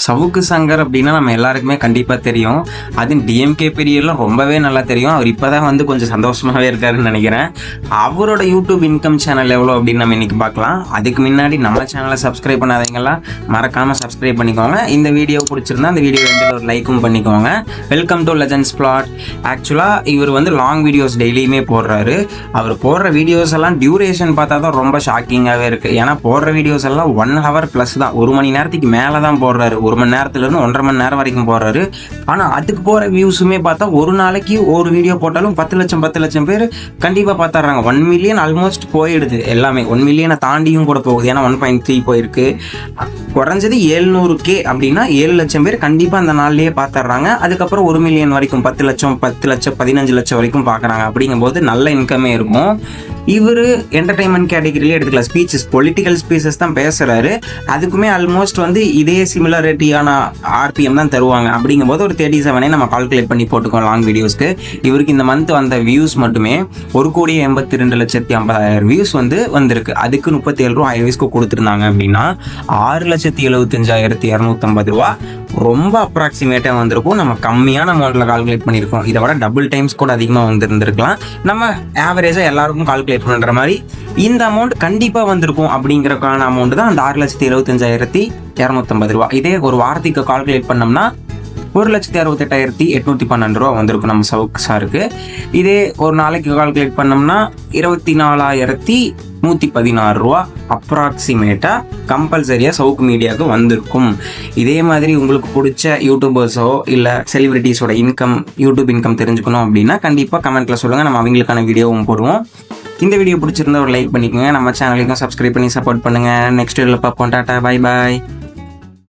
சவுக்கு சங்கர் அப்படின்னா நம்ம எல்லாருக்குமே கண்டிப்பாக தெரியும். அதுவும் டிஎம்கே பீரியட்லாம் ரொம்பவே நல்லா தெரியும். அவர் இப்போ தான் வந்து கொஞ்சம் சந்தோஷமாகவே இருக்காருன்னு நினைக்கிறேன். அவரோட யூடியூப் இன்கம் சேனல் எவ்வளோ அப்படின்னு நம்ம இன்றைக்கி பார்க்கலாம். அதுக்கு முன்னாடி நம்ம சேனலை சப்ஸ்கிரைப் பண்ணாதீங்களாம், மறக்காமல் சப்ஸ்கிரைப் பண்ணிக்கோங்க. இந்த வீடியோ பிடிச்சிருந்தா அந்த வீடியோ வந்து ஒரு லைக்கும் பண்ணிக்கோங்க. Welcome to legends plot. ஆக்சுவலாக இவர் வந்து லாங் வீடியோஸ் டெய்லியுமே போடுறாரு. அவர் போடுற வீடியோஸ் எல்லாம் டியூரேஷன் பார்த்தா தான் ரொம்ப ஷாக்கிங்காகவே இருக்குது. ஏன்னா போடுற வீடியோஸ் எல்லாம் 1 hour ப்ளஸ் தான், 1 மணி நேரத்துக்கு மேலே தான் போடுறாரு. 1 மணி நேரத்துலேருந்து 1.5 மணி நேரம் வரைக்கும் போடுறாரு. ஆனால் அதுக்கு போகிற வியூஸுமே பார்த்தா ஒரு நாளைக்கு ஒரு வீடியோ போட்டாலும் 10 லட்சம் பேர் கண்டிப்பாக பார்த்துட்றாங்க. 1 மில்லியன் ஆல்மோஸ்ட் போயிடுது. எல்லாமே 1 மில்லியனை தாண்டியும் கூட போகுது. ஏன்னா 1.3 போயிருக்கு. குறைஞ்சது 700K அப்படின்னா 7 லட்சம் பேர் கண்டிப்பாக அந்த நாள்லேயே பார்த்துட்றாங்க. அதுக்கப்புறம் 1 மில்லியன் வரைக்கும் 10 லட்சம் 15 லட்சம் வரைக்கும் பார்க்குறாங்க. அப்படிங்கும்போது நல்ல இன்கமே இருக்கும். இவர் என்டர்டைன்மெண்ட் கேட்டகரியிலே எடுத்துக்கலாம். ஸ்பீச்சஸ், பொலிட்டிக்கல் ஸ்பீச்சஸ் தான் பேசுகிறாரு. அதுக்குமே ஆல்மோஸ்ட் வந்து இதே சிமிலாரிட்டியான ஆர்பிஎம் தான் தருவாங்க. அப்படிங்கும்போது ஒரு 37 நம்ம கால்குலேட் பண்ணி போட்டுக்கோம் லாங் வீடியோஸ்க்கு. இவருக்கு இந்த மந்த் வந்த வியூஸ் மட்டுமே 1,82,50,000 வியூஸ் வந்து வந்திருக்கு. அதுக்கு 37 ரூபா வியூஸ்க்கு கொடுத்துருந்தாங்க. அப்படின்னா 6,75,250 ரூபா ரொம்ப அப்ராக்சிமேட்டாக வந்திருக்கும். நம்ம கம்மியான அமௌண்ட்டில் கால்குலேட் பண்ணியிருக்கோம். இதை விட டபுள் டைம்ஸ் கூட அதிகமாக வந்துருந்துருக்கலாம். நம்ம ஆவரேஜாக எல்லாருக்கும் கால்குலேட் பண்ணுற மாதிரி இந்த அமௌண்ட் கண்டிப்பாக வந்திருக்கும். அப்படிங்கிறக்கான அமௌண்ட் தான் அந்த 6,75,250 ரூபா. இதே ஒரு வாரத்துக்கு கால்குலேட் பண்ணோம்னா 1,68,812 ரூபா வந்திருக்கும் நம்ம சவுக்கு சாருக்கு. இதே ஒரு நாளைக்கு கால்குலேட் பண்ணோம்னா 24,116 ரூபா அப்ராக்சிமேட்டாக கம்பல்சரியாக சவுக்கு மீடியாவுக்கு வந்திருக்கும். இதே மாதிரி உங்களுக்கு பிடிச்ச யூடியூபர்ஸோ இல்லை செலிபிரிட்டிஸோட யூடியூப் இன்கம் தெரிஞ்சுக்கணும் அப்படின்னா கண்டிப்பாக கமெண்ட்டில் சொல்லுங்கள். நம்ம அவங்களுக்கான வீடியோவும் போடுவோம். இந்த வீடியோ பிடிச்சிருந்தா ஒரு லைக் பண்ணிக்கோங்க. நம்ம சேனலுக்கும் சப்ஸ்கிரைப் பண்ணி சப்போர்ட் பண்ணுங்கள். நெக்ஸ்ட் வீடியோவில் பார்ப்போம். Tata, bye bye.